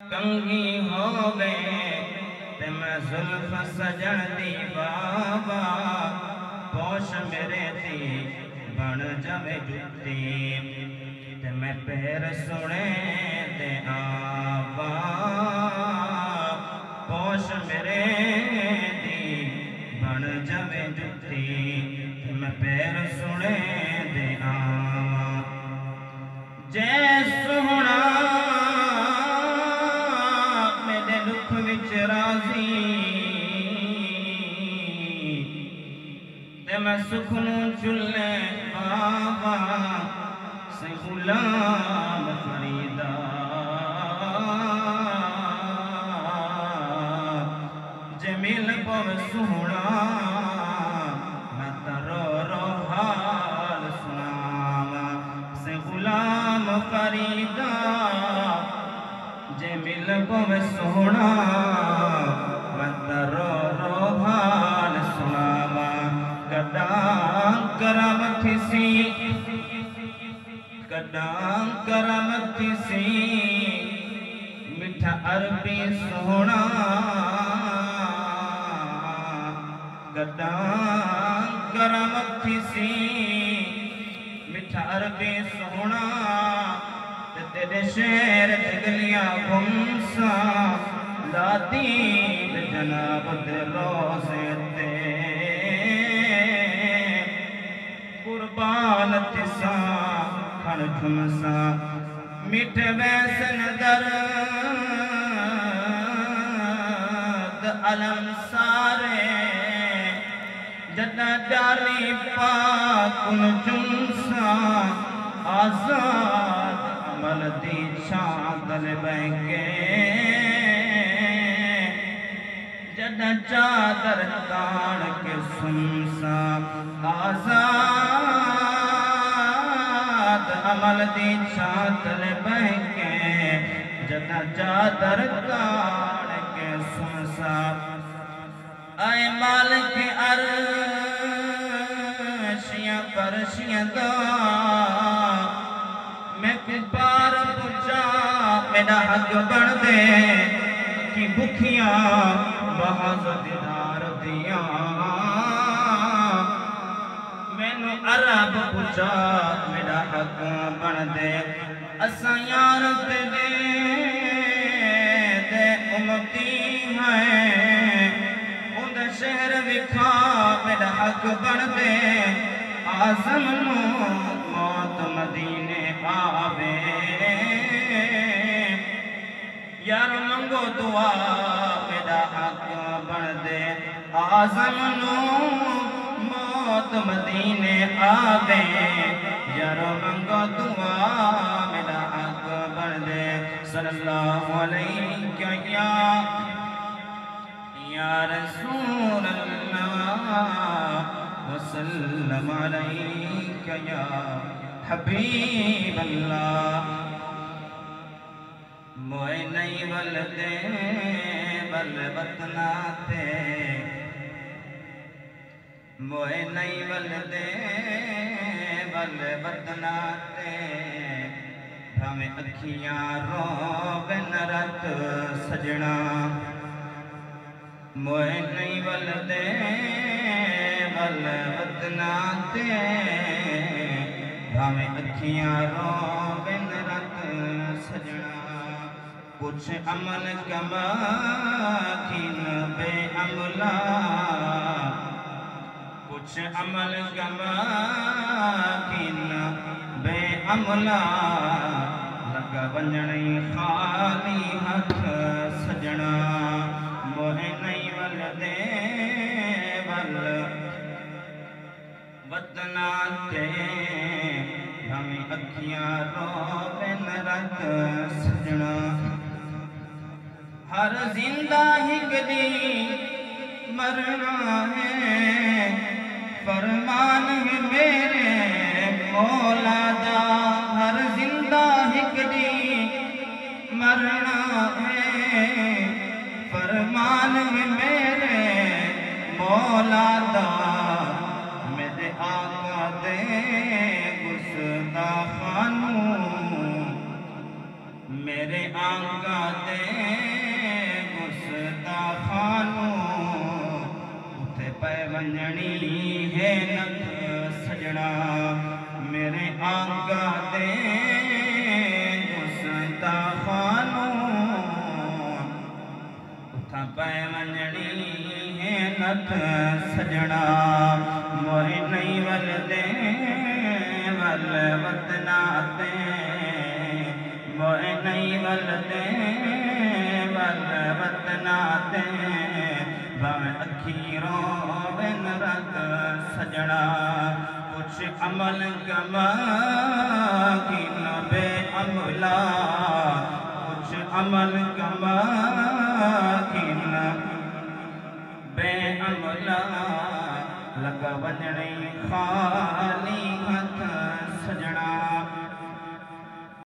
कंगी होवे ते मैं जुल्फ सजन दी बाबा पोश मेरे दी बन जावे जुत्ती ते मैं पैर सुने दे आवा पोश मेरे दी बन जावे जुत्ती ते मैं पैर सुने दे आवा जै सोहना राजी ते मैं सुख नू चुले बाबा से गुलाम फरीदा जमील पव सोहना मैं तरो रो हाल सुनावा से गुलाम फरीदा जमील पव सोहना मैं तरो रो हाल सुनावा कदां करम थी मिठा अरबी सोहना कदां करम थी मिठा अरबी सोहना तेरे शेर गलियां गुमसा लाती जनाब दे रोज़े ते कुर्बान तिसा खण झुमसा मिठे वैसन दर्द अलम सारे जदा डाली पाकुन झुमसा आजाद अमल दी चादर बहके जदा चादर ताड़ के सुनसा आजाद अमल दी चादर बहके जदा चादर ताड़ के सुनसा आए मालिक अर्शियां परशियां दा मैं पार पूछा मेरा हक बन दे कि भुखियां बहुत दीदार दिया मैनू अरब पूछा मेरा हक बन दे असा यार तेरे दे उम्मती है उन शहर विखा मेरा हक बन दे आज़म नू मौत मदीने आवे यार मंगो दुआ मेरा हक बन दे आज़म नू मौत मदीने आवे यार मंगो दुआ मेरा हक बन दे सल्लल्लाहु अलैहि या रसूल अल्लाह वसल्लम अलैका या हबीब अल्लाह मोए नहीं बल दे बल वतना ते मोए नहीं बल दे बल वतना ते भावें अखियां रोवे न रत सजना मोए नहीं बल दे बल वतना ते भावें अखियां रोवे न रत सजना कुछ अमल कमा किन बे अमला कुछ अमल कमा किन बे अमला लगा वंजणी खाली हथ सजना मोहे नहीं वल दे वल वतना ते हमें अखियां रोवे न रत सजना हर जिंदा हिक दी मरना है फरमान है मेरे मौला दा हर जिंदा हिक दी मरना है फरमान है मेरे मौला दा मेरे आका दे गुस्ताखानू मेरे आका दे वंजनी है नथ सजना मेरे आका दे गुस्ताखानू उथा पै वंजनी है नथ सजना मोए नहीं वल दे वल वतना ते मोए नहीं वल दे वल वतना ते भावे अखीरों बिन रत सजना कुछ अमल कमा की न बे अमला कुछ अमल कमा की न बे अमला लगा वजणी खाली हथ सजना